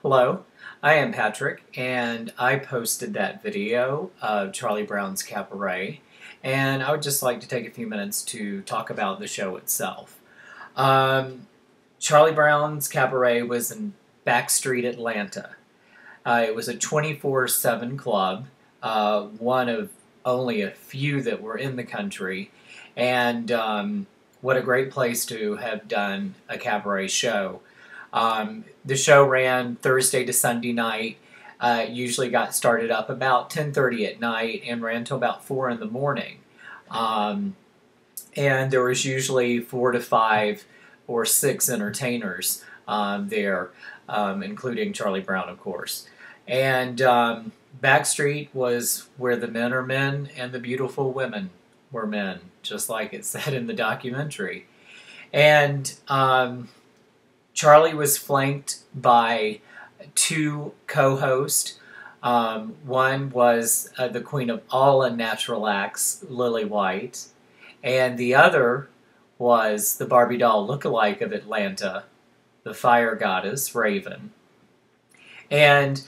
Hello, I am Patrick, and I posted that video of Charlie Brown's Cabaret, and I would just like to take a few minutes to talk about the show itself. Um, Charlie Brown's Cabaret was in Backstreet, Atlanta. It was a 24/7 club, one of only a few that were in the country, and what a great place to have done a cabaret show. The show ran Thursday to Sunday night. Usually got started up about 10:30 at night and ran till about 4 in the morning. Um, and there was usually 4 to 5 or 6 entertainers there, including Charlie Brown, of course. And Backstreet was where the men are men and the beautiful women were men, just like it said in the documentary. And Charlie was flanked by two co-hosts. One was the queen of all unnatural acts, Lily White, and the other was the Barbie doll look-alike of Atlanta, the fire goddess, Raven. And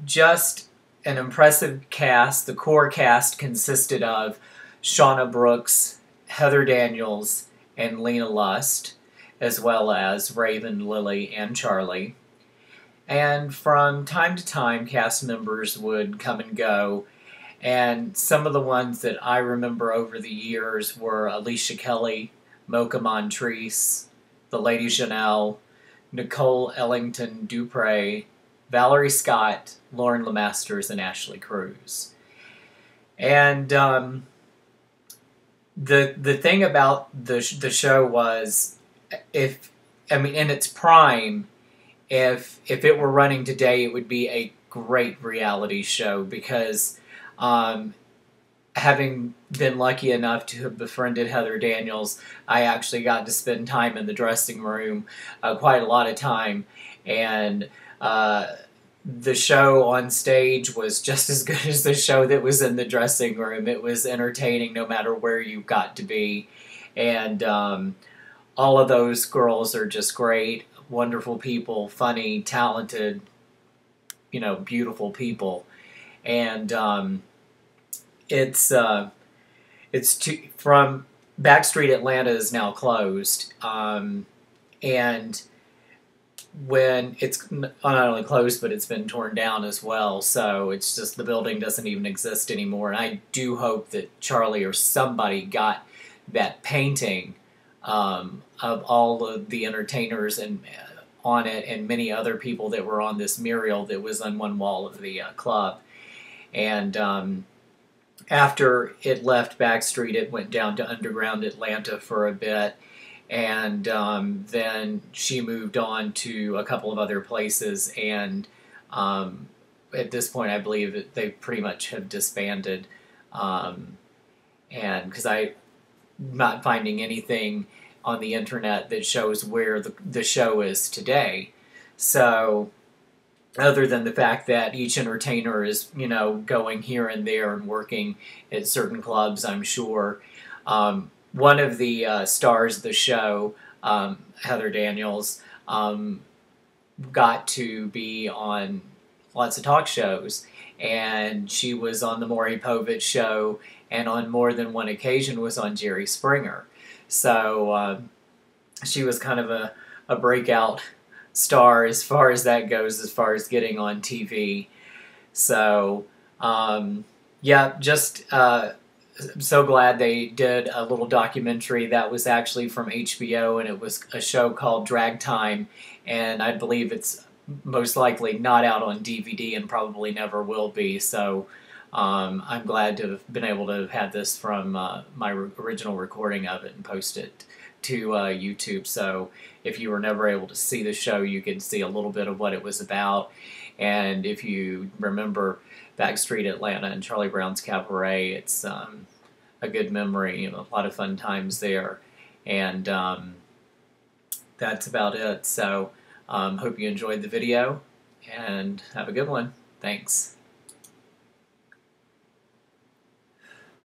just an impressive cast. The core cast consisted of Shauna Brooks, Heather Daniels, and Lena Lust, as well as Raven, Lily, and Charlie. And from time to time, cast members would come and go. And some of the ones that I remember over the years were Alicia Kelly, Mocha Montrese, the Lady Janelle, Nicole Ellington Dupre, Valerie Scott, Lauren LeMasters, and Ashley Cruz. And the thing about the show was, in its prime, if it were running today, it would be a great reality show because, having been lucky enough to have befriended Heather Daniels, I actually got to spend time in the dressing room, quite a lot of time, and the show on stage was just as good as the show that was in the dressing room. It was entertaining no matter where you got to be, and all of those girls are just great, wonderful people, funny, talented, beautiful people. And from Backstreet Atlanta is now closed, and when it's not only closed, but it's been torn down as well. So it's just the building doesn't even exist anymore. And I do hope that Charlie or somebody got that painting of all of the entertainers and on it, and many other people that were on this mural that was on one wall of the club. And after it left Backstreet, it went down to Underground Atlanta for a bit, and then she moved on to a couple of other places, and at this point I believe that they pretty much have disbanded, and because I'm not finding anything on the internet that shows where the show is today. So other than the fact that each entertainer is, going here and there and working at certain clubs, I'm sure. One of the stars of the show, Heather Daniels, got to be on lots of talk shows, and she was on the Maury Povich show, and on more than one occasion was on Jerry Springer. So she was kind of a breakout star as far as that goes, as far as getting on TV. So yeah, just I'm so glad they did a little documentary that was actually from HBO, and it was a show called Drag Time, and I believe it's most likely not out on DVD and probably never will be. So I'm glad to have been able to have had this from my original recording of it and post it to YouTube. So if you were never able to see the show, you could see a little bit of what it was about. And if you remember Backstreet Atlanta and Charlie Brown's Cabaret, it's a good memory, a lot of fun times there. And that's about it. So hope you enjoyed the video, and have a good one. Thanks.